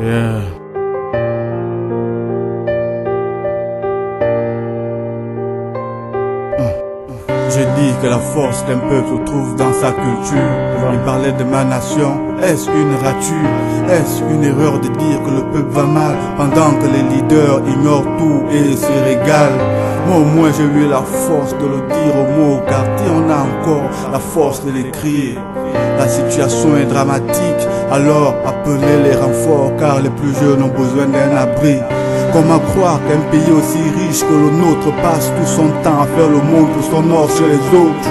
Yeah. Je dis que la force d'un peuple se trouve dans sa culture. Il parlait de ma nation, est-ce une rature? Est-ce une erreur de dire que le peuple va mal pendant que les leaders ignorent tout et se régalent? Moi au moins j'ai eu la force de le dire aux mots, car on a encore la force de l'écrire. La situation est dramatique, alors appelez les renforts, car les plus jeunes ont besoin d'un abri. Comment croire qu'un pays aussi riche que le nôtre passe tout son temps à faire le monde pour son or chez les autres?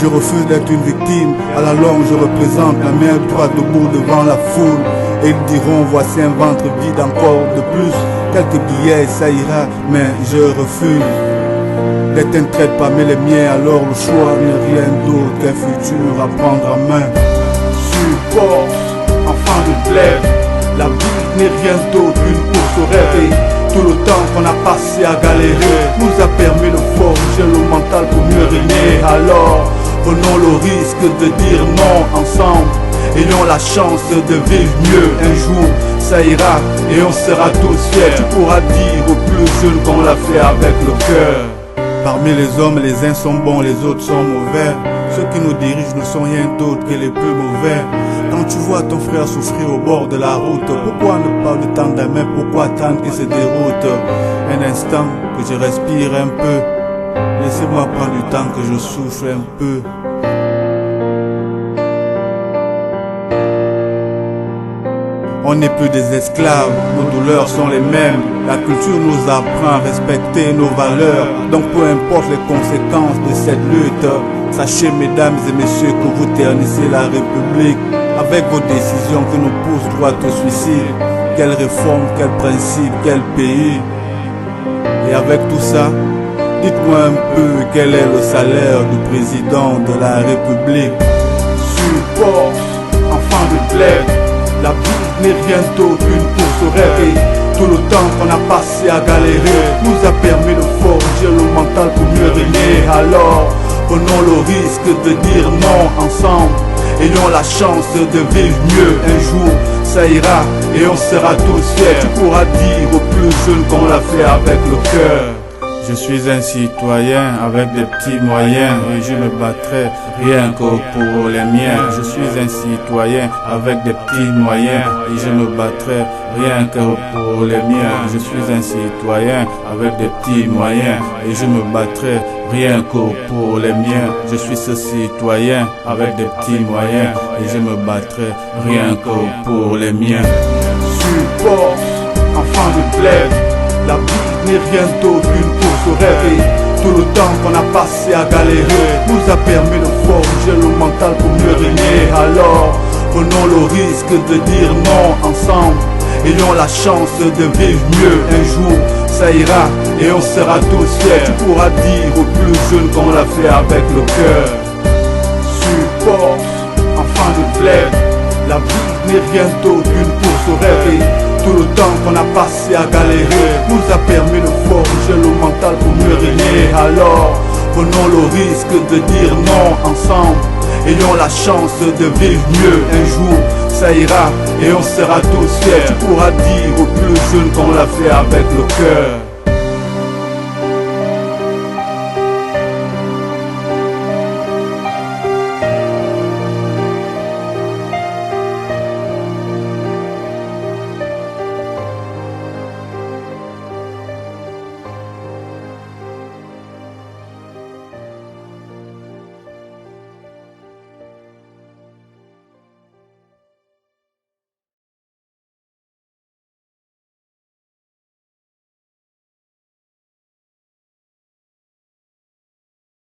Je refuse d'être une victime, à la longue je représente la main droite debout devant la foule. Et ils diront voici un ventre vide encore de plus, quelques billets ça ira, mais je refuse d'être un traître parmi les miens, alors le choix n'est rien d'autre qu'un futur à prendre en main. Support, enfant de bled, la vie n'est rien d'autre qu'une course au rêve. Et tout le temps qu'on a passé à galérer nous a permis de forger le mental pour mieux régner. Alors prenons le risque de dire non ensemble, ayons la chance de vivre mieux. Un jour ça ira et on sera tous fiers. Tu pourras dire aux plus jeunes qu'on l'a fait avec le cœur. Parmi les hommes, les uns sont bons, les autres sont mauvais. Ceux qui nous dirigent ne sont rien d'autre que les plus mauvais. Quand tu vois ton frère souffrir au bord de la route, pourquoi ne pas le tendre la main? Pourquoi attendre qu'il se déroute? Un instant que je respire un peu, laissez-moi prendre du temps que je souffle un peu. On n'est plus des esclaves, nos douleurs sont les mêmes. La culture nous apprend à respecter nos valeurs. Donc peu importe les conséquences de cette lutte, sachez mesdames et messieurs que vous ternissez la République avec vos décisions qui nous poussent droit au suicide. Quelle réforme, quel principe, quel pays? Et avec tout ça, dites-moi un peu quel est le salaire du président de la République. Support, enfant de bled, la vie n'est rien d'autre qu'une course au rêve. Et tout le temps qu'on a passé à galérer nous a permis de forger le mental pour mieux régner. Alors prenons le risque de dire non ensemble, ayons la chance de vivre mieux. Un jour ça ira et on sera tous fiers. Tu pourras dire aux plus jeunes qu'on l'a fait avec le cœur. Je suis un citoyen avec des petits moyens et je me battrai rien que pour les miens. Je suis un citoyen avec des petits moyens et je me battrai rien que pour les miens. Je suis un citoyen avec des petits moyens et je me battrai rien que pour les miens. Je suis ce citoyen avec des petits moyens et je me battrai rien que pour les miens. Support, enfant de bled, la vie n'est rien d'autre qu'une course au rêve. Et tout le temps qu'on a passé à galérer nous a permis de forger le mental pour mieux régner. Alors prenons le risque de dire non ensemble, ayons la chance de vivre mieux. Un jour ça ira et on sera tous fiers. Tu pourras dire aux plus jeunes qu'on l'a fait avec le cœur. Support, enfant de bled, la vie n'est rien d'autre qu'une course au rêve. Et tout le temps qu'on a passé à galérer nous a permis de forger le mental pour mieux régner. Alors prenons le risque de dire non ensemble, ayons la chance de vivre mieux. Un jour ça ira et on sera tous fiers. Tu pourras dire aux plus jeunes qu'on l'a fait avec le cœur.